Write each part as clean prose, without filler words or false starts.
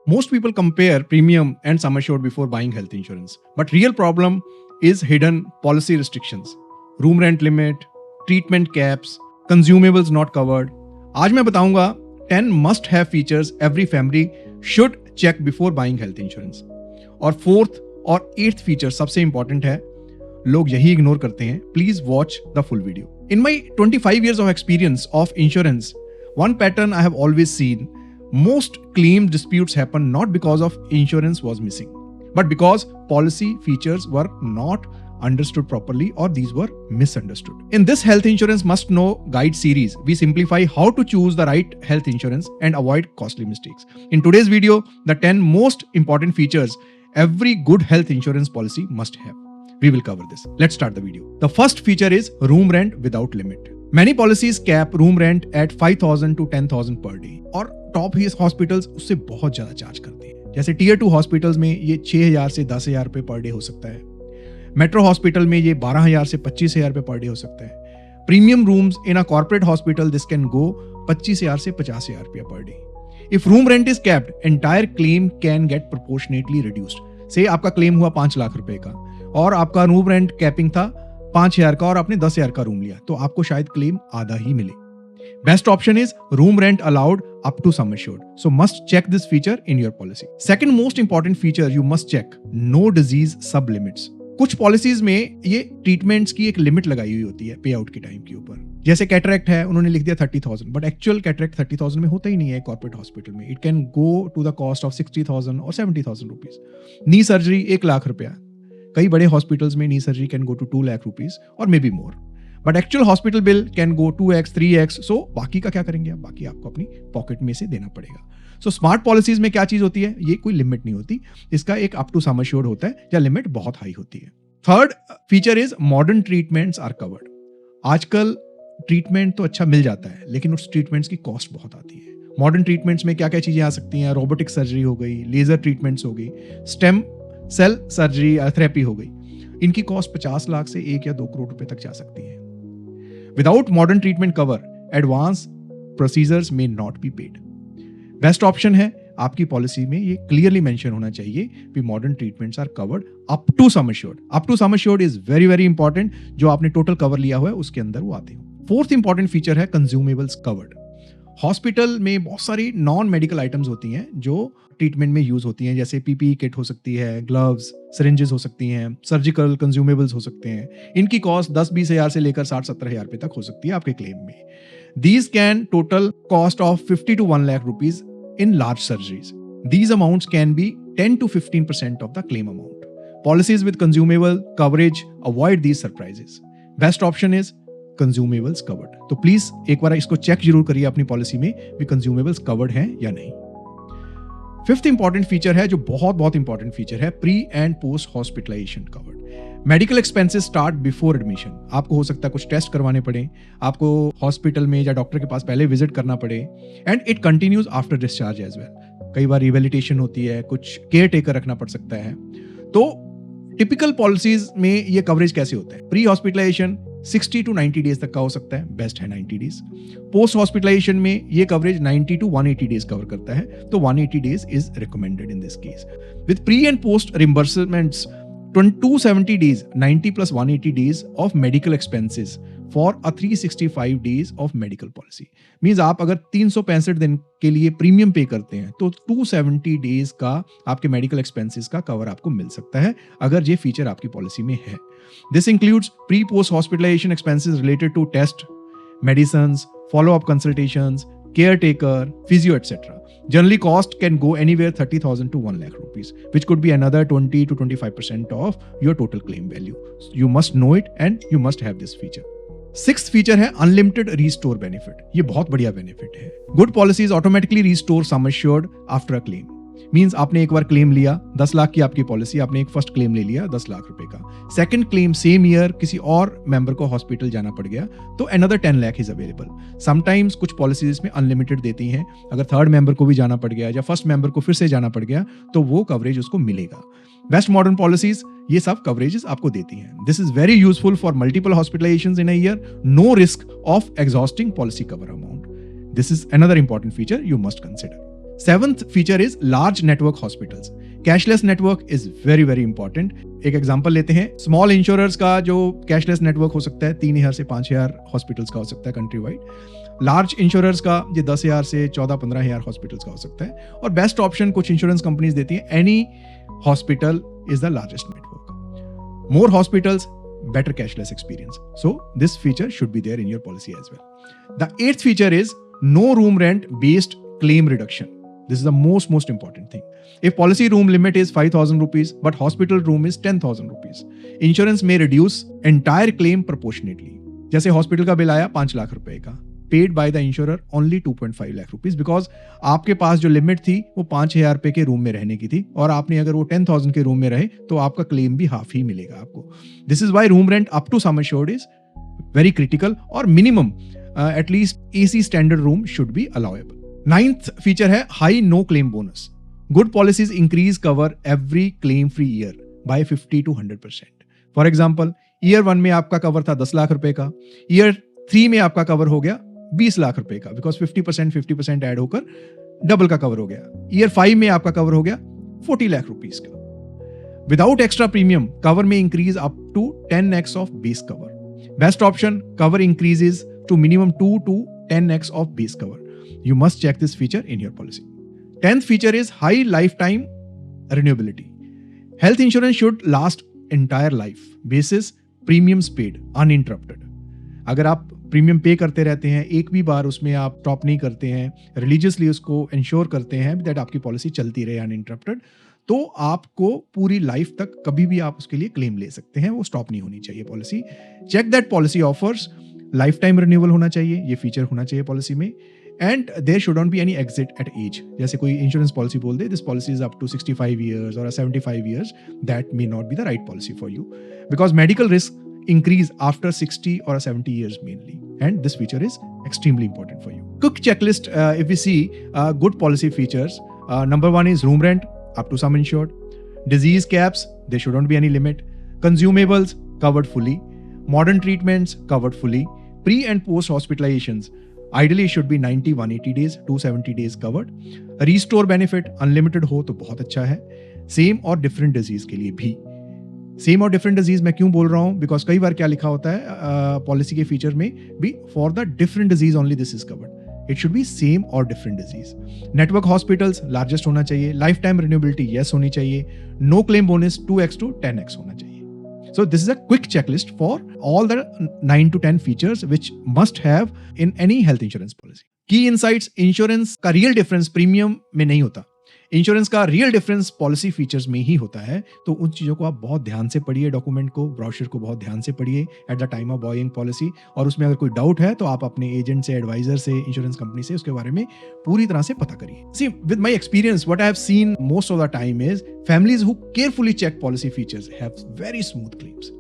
Most people compare premium and sum assured before buying health insurance. But real problem is hidden policy restrictions, room rent limit, treatment caps, consumables not covered. आज मैं बताऊंगा 10 must have features every family should check before buying health insurance. और fourth और eighth feature सबसे important है, लोग यही ignore करते हैं. Please watch the full video. In my 25 years of experience of insurance, one pattern I have always seen: most claim disputes happen not because of insurance was missing, but because policy features were not understood properly or these were misunderstood. In this Health Insurance Must Know Guide series, we simplify how to choose the right health insurance and avoid costly mistakes. In today's video, the 10 most important features every good health insurance policy must have. We will cover this. Let's start the video. The first feature is room rent without limit. Many policies cap room rent at 5,000 to 10,000 per day. और top hospitals उससे बहुत ज्यादा charge करते हैं. जैसे tier 2 hospitals में ये 6,000 से 10,000 रुपए पर डे हो सकता है. मेट्रो हॉस्पिटल में ये 12,000 से 25,000 रुपए पर डे हो सकता है. Premium rooms in a corporate hospital this can go 25,000 से 50,000 रुपया per day. If room rent is capped, entire claim can get proportionately reduced. से आपका क्लेम हुआ 5 लाख रुपए का और आपका रूम रेंट कैपिंग था 5,000 का और आपने 10,000 का रूम लिया, तो आपको शायद क्लेम आधा ही मिले. Best option is room rent allowed up to sum assured. So must check this feature in your policy. Second most important feature you must check: no disease sub limits. कुछ policies में ये treatments की एक limit लगाई हुई होती है पे आउट के टाइम के ऊपर. जैसे कैटरेक्ट है, उन्होंने लिख दिया 30,000, बट एक्चुअल कैटरेक्ट 30,000 में होता ही नहीं है कॉर्पोरेट हॉस्पिटल में. It can go to the cost of 60,000 और 70,000 रुपीज. नी सर्जरी 1 लाख रुपया. कई बड़े हॉस्पिटल्स में knee surgery can go to 2 lakh rupees और may be more. But actual hospital bill can go 2x 3x. So बाकी का क्या करेंगे आप? बाकी आपको अपनी पॉकेट में से देना पड़ेगा. सो स्मार्ट पॉलिसीज में क्या चीज होती है? ये कोई लिमिट नहीं होती, इसका एक अप टू सम अश्योर्ड होता है या लिमिट बहुत हाई होती है. Third feature is modern treatments are covered. आजकल ट्रीटमेंट तो अच्छा मिल जाता है, लेकिन उस ट्रीटमेंट्स की कॉस्ट बहुत आती है. मॉडर्न ट्रीटमेंट्स में क्या क्या चीजें आ सकती हैं? रोबोटिक सर्जरी हो गई, लेजर ट्रीटमेंट्स हो गई, स्टेम सेल सर्जरी थेरेपी हो गई. इनकी कॉस्ट 50 लाख से 1 या 2 करोड़ रुपए तक जा सकती है. Without modern treatment cover, advanced procedures may not be paid. Best option है आपकी पॉलिसी में ये क्लियरली मेंशन होना चाहिए कि modern treatments are covered up to sum assured. Up to sum assured is very very important. जो आपने total cover लिया हुआ है उसके अंदर वो आते हो. फोर्थ इंपॉर्टेंट फीचर है कंज्यूमेबल्स कवर्ड. हॉस्पिटल में बहुत सारी नॉन मेडिकल आइटम्स होती हैं जो ट्रीटमेंट में यूज होती हैं, जैसे पीपीई किट हो सकती है, ग्लव्स, सिरिंजेस हो सकती हैं, सर्जिकल कंज्यूमेबल्स हो सकते हैं. इनकी कॉस्ट 10-20 हजार से लेकर 60-70 हजार रुपए तक हो सकती है आपके क्लेम में. These can total cost of 50 to 1 lakh rupees in large surgeries. These amounts can be 10 to 15% of the claim amount. Policies with consumable coverage avoid these surprises. Best option is consumables covered. तो please एक बार इसको check जरूर करिए अपनी policy में भी consumables covered हैं या नहीं. फिफ्थ इंपॉर्टेंट फीचर है जो बहुत बहुत इंपॉर्टेंट फीचर है: pre and post hospitalization covered. Medical expenses start before admission. आपको हो सकता है कुछ टेस्ट करवाने पड़े, आपको हॉस्पिटल में या डॉक्टर के पास पहले विजिट करना पड़े, and it continues after discharge as well. कई बार रिवेलिटेशन होती है, कुछ केयर टेकर रखना पड़ सकता है. तो टिपिकल पॉलिसीज में ये कवरेज कैसे होता है? प्री हॉस्पिटलाइजेशन 60 to 90 डेज तक का हो सकता है, बेस्ट है 90 डेज. पोस्ट हॉस्पिटलाइजेशन में ये कवरेज 90 to 180 डेज कवर करता है, तो 180 days is recommended in this case. With pre and post reimbursements 270 days, 90 plus 180 days of medical expenses for a 365 days of medical policy. Means आप अगर 365 दिन के लिए प्रीमियम पे करते हैं तो 270 डेज का आपके मेडिकल एक्सपेंसेस का कवर आपको मिल सकता है अगर ये फीचर आपकी पॉलिसी में है. This includes pre-post hospitalization expenses related to test, medicines, follow-up consultations, caretaker, physio, etc. Generally, cost can go anywhere 30,000 to 1 lakh rupees, which could be another 20 to 25% of your total claim value. You must know it and you must have this feature. Sixth feature है unlimited restore benefit. ये बहुत बढ़िया benefit है. Good policies automatically restore sum assured after a claim. Means आपने एक बार claim लिया, 10 लाख की आपकी पॉलिसी, आपने एक फर्स्ट क्लेम ले लिया 10 लाख रुपए का. सेकंड क्लेम सेम ईयर किसी और मेंबर को हॉस्पिटल जाना पड़ गया तो another 10 lakh is available. Sometimes कुछ पॉलिसीज में अनलिमिटेड देती हैं. अगर थर्ड मेंबर को भी जाना पड़ गया या फर्स्ट मेंबर को फिर से जाना पड़ गया तो वो कवरेज उसको मिलेगा. बेस्ट मॉडर्न पॉलिसीज ये सब कवरेजेस आपको देती हैं. This is very useful for multiple hospitalisations in a year. No risk of exhausting policy cover amount. This is another important feature you must consider. Seventh feature is large network hospitals. Cashless network is very very important. एक example लेते हैं. Small insurers का जो cashless network हो सकता है 3,000 से 5,000 hospitals का हो सकता है कंट्री वाइड. लार्ज इंश्योरर्स का ये 10,000 से 14-15,000 हॉस्पिटल्स का हो सकता है. और बेस्ट ऑप्शन कुछ इंश्योरेंस कंपनीज देती हैं, any hospital is the largest network. More hospitals, better cashless experience. So this feature should be there in your policy as well. The eighth feature is no room rent based claim reduction. This is the most important thing. If policy room limit is 5,000 rupees but hospital room is 10,000 rupees, insurance may reduce entire claim proportionately. जैसे hospital का bill आया 5 लाख रुपए का, paid by the insurer only 2.5 lakh rupees because आपके पास जो limit थी वो 5,000 रुपए के रूम में रहने की थी और आपने अगर वो 10,000 के रूम में रहे तो आपका क्लेम भी हाफ ही मिलेगा आपको. This is why room rent up to sum assured is very critical और minimum at least AC standard room should be allowable. Ninth feature है high no claim bonus. Good policies increase cover every claim free year by 50 to 100%. For example, year 1 में आपका cover था 10 लाख रुपए का, year 3 में आपका cover हो गया 20 लाख रुपए का, बिकॉज 50% ऐड होकर डबल का कवर हो गया. ईयर 5 में आपका कवर हो गया 40 लाख रुपीस का. विदाउट एक्स्ट्रा प्रीमियम कवर में increase up to 10x of base cover. Best option, cover increases to minimum 2 to 10x of base cover. You must check this feature in your policy. 10th feature is high lifetime renewability. Health insurance should last entire life basis premiums paid uninterrupted. अगर आप premium पे करते रहते हैं, एक भी बार उसमें आप स्टॉप नहीं करते हैं, रिलीजियसली उसको इंश्योर करते हैं दैट आपकी पॉलिसी चलती रहे अनइंटरप्टेड, तो आपको पूरी लाइफ तक कभी भी आप उसके लिए क्लेम ले सकते हैं. वो स्टॉप नहीं होनी चाहिए policy. Check that policy offers lifetime renewal होना चाहिए, ये फीचर होना चाहिए पॉलिसी में. And there should not be any exit at age. जैसे कोई इंश्योरेंस पॉलिसी बोल दे this policy is up to 65 years और 75 years, that may not be the right policy for you because medical risk increase after 60 or 70 years mainly, and this feature is extremely important for you. Quick checklist, if we see good policy features, number 1 is room rent up to sum insured, disease caps, there should not be any limit, consumables covered fully, modern treatments covered fully, pre and post hospitalizations ideally should be 90, 180 days, 270 days covered, restore benefit unlimited हो तो बहुत अच्छा है. Same और different disease के लिए भी. Same और डिफरेंट डिजीज मैं क्यों बोल रहा हूं, बिकॉज कई बार क्या लिखा होता है पॉलिसी के फीचर में भी, for the different disease only this is covered. It should be same और different disease. Network hospitals largest होना चाहिए, लाइफ टाइम रिन्यूएबिलिटी यस होनी चाहिए, no claim bonus 2x to 10x होना चाहिए. So this is a quick checklist for all the 9 to 10 features which must have in any health insurance policy. Key insights, insurance का real difference premium में नहीं होता. Insurance का real difference policy features में ही होता है. तो उन चीज़ों को आप बहुत ध्यान से पढ़िए, डॉक्यूमेंट को, ब्रोशर को बहुत ध्यान से पढ़िए at the time of buying policy. और उसमें अगर कोई डाउट है तो आप अपने एजेंट से, एडवाइजर से, इंश्योरेंस कंपनी से उसके बारे में पूरी तरह से पता करिए. See with my experience what I have seen most of the time is families who carefully check policy features have very smooth claims.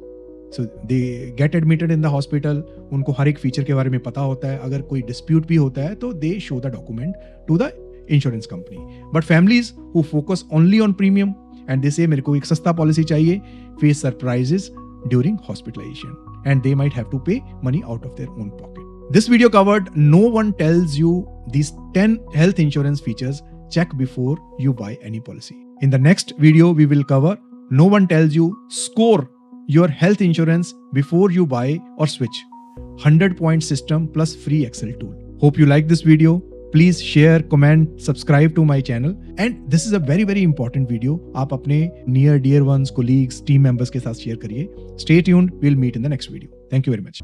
So they get admitted in the hospital, उनको हर एक फीचर के बारे में पता होता है. अगर कोई डिस्प्यूट भी होता है तो they show the document to the insurance company. But families who focus only on premium and they say मेरे को एक सस्ता पॉलिसी चाहिए, face surprises during hospitalization and they might have to pay money out of their own pocket. This video covered no one tells you these 10 health insurance features. Check before you buy any policy. In the next video we will cover no one tells you score your health insurance before you buy or switch. 100-point system plus free Excel tool. Hope you like this video. Please share, comment, subscribe to my channel. And this is a very very important video. आप अपने near dear ones, colleagues, team members के साथ share करिए. Stay tuned. We'll meet in the next video. Thank you very much.